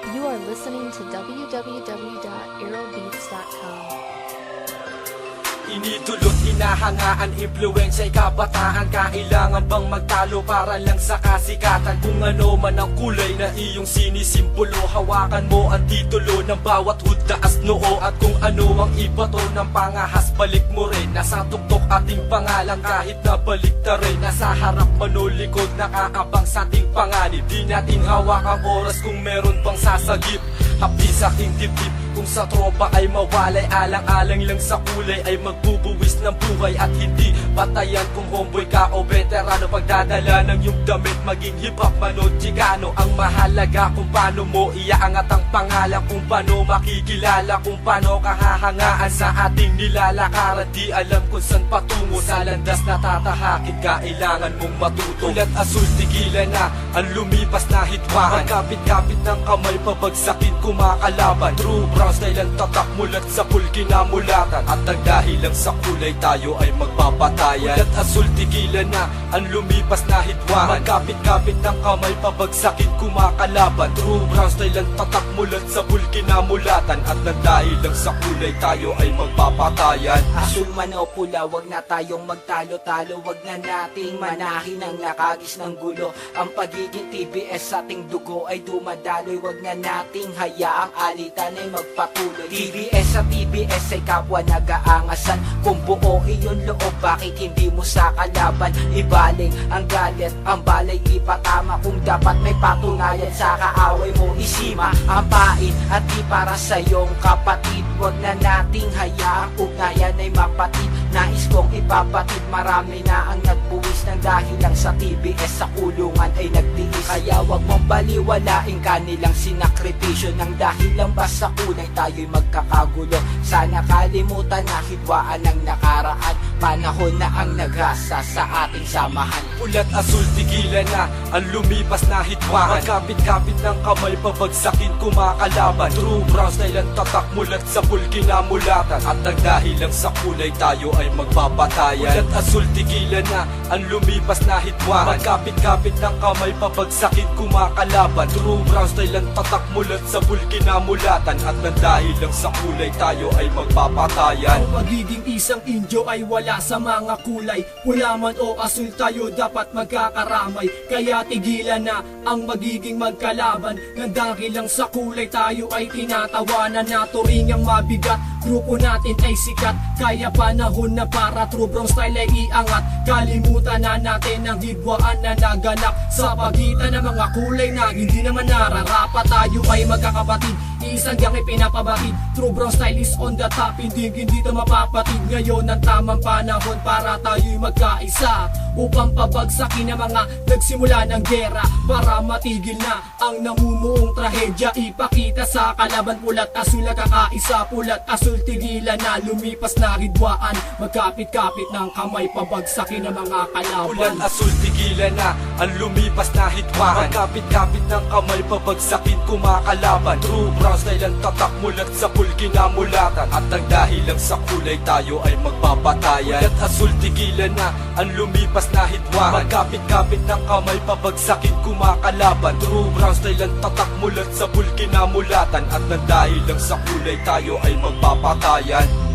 You are listening to www.aerobeats.com. Inidulot, hinahangaan, impluwensya'y kabataan. Kailangan bang magtalo para lang sa kasikatan? Kung ano man ang kulay na iyong sinisimbolo, hawakan mo ang titulo ng bawat hood, taas noo. At kung ano ang ibato ng pangahas, balik mo rin. Nasa tuktok ating pangalan kahit na baliktarin. Nasa harap manulikod, nakaabang sa ating panganib. Di natin hawak ang oras kung meron pang sasagip. Hapdi sa aking dibdib, kung sa tropa ay mawalay. Alang-alang lang sa kulay ay magbubuwis ng buhay. At hindi batayan kung homeboy ka o veterano. Pagdadala ng iyong damit, maging hip-hop man o chicano. Ang mahalaga kung paano mo iaangat ang pangalan, kung paano makikilala, kung paano kahahangaan sa ating nilalakaran. Di alam kung saan patungo, sa landas na tatahakin, kailangan mong matuto. Ulat asul, tigilan na ang lumipas na hitwahan. Magkapit-kapit ng kamay, pabagsakin kumakalaban. True brown style ang tatak, mulat sa pulki na mulatan. At ang dahil lang sa kulay, tayo ay magpapatayan. Ulat asul, tigilan na ang lumipas na hitwahan. Magkapit-kapit ng kamay, pabagsakin kumakalaban. True brown style ang tatak, mulat sa pulki na mulatan. At ang dahil lang sa kulay, tayo ay magpapatayan. Asul man o pula, wag na tayong magtalo-talo. Wag na nating manahin ang nakagis ng gulo. Ang pagiging TBS sa ating dugo ay dumadaloy. Wag na nating hayaang alitan ay magpatuloy. TBS sa TBS ay kapwa nag-aangasan. Kung buo iyong loob, bakit hindi mo sa kalaban ibaling ang galit, ang balay ipatama. Kung dapat may patunayan sa kaaway mo, isima ang pain at di para sa iyong kapatid. Wag na nating hayaang ugnayan ay mapatid. Nais kong ipapatid, marami na ang nagbuwis ng dahil lang sa TBS sa kulungan ay nagtiis. Kaya wag mong baliwalain kanilang sinakripisyo, nang dahil lang ba sa kulay tayo'y magkakagulo. Sana kalimutan na hidwaan ng nakaraan, panahon na ang naghasa sa ating samahan. Ulat asul, tigilan na ang lumipas na hitwahan. Magkapit-kapit ng kamay, pabagsakin kumakalaban. True brown style ang tatak, mulat sa pulki na mulatan. At ang dahil lang sa kulay, tayo ay magpapatayan. Ulat asul, tigilan na ang lumipas na hitwahan. Magkapit-kapit ng kamay, pabagsakin kumakalaban. True brown style ang tatak, mulat sa pulki na mulatan. At ang dahil lang sa kulay, tayo ay magpapatayan. Ang pagiging isang Indio ay wala sa mga kulay. Pula man o asul, tayo dapat magkakaramay. Kaya tigilan na ang magiging magkalaban. Nang dahil lang sa kulay, tayo ay tinatawanan. Na turingang mabigat, grupo natin ay sikat. Kaya panahon na para true brown style ay iangat. Kalimutan na natin ang hidwaan na naganap sa pagitan ng mga kulay na hindi naman nararapat. Tayo ay magkakapatid, isang gang ipinapabatid. True brown style is on the top, hindi ito mapapatid. Ngayon ang tamang panahon para tayo'y magkaisa, upang pabagsakin ang mga nagsimula ng gera. Para matigil na ang namumuong trahedya, ipakita sa kalaban. Pulat asul na kakaisa, pulat asul, tigilan na lumipas na hidwaan. Magkapit-kapit ng kamay, pabagsakin ang mga kalaban. Ulat asul, tigilan na ang lumipas na hitwahan. Magkapit-kapit ng kamay, pabagsakin kumakalaban. True brown style ang tatak, mulat sa pulki na mulatan. At ang dahil lang sa kulay, tayo ay magpapatayan. Ulat asul, tigilan na ang lumipas na hitwahan. Magkapit-kapit ng kamay, pabagsakin kumakalaban. True brown style ang tatak, mulat sa pulki na mulatan. At ang dahil lang sa kulay, tayo ay magpapatayan.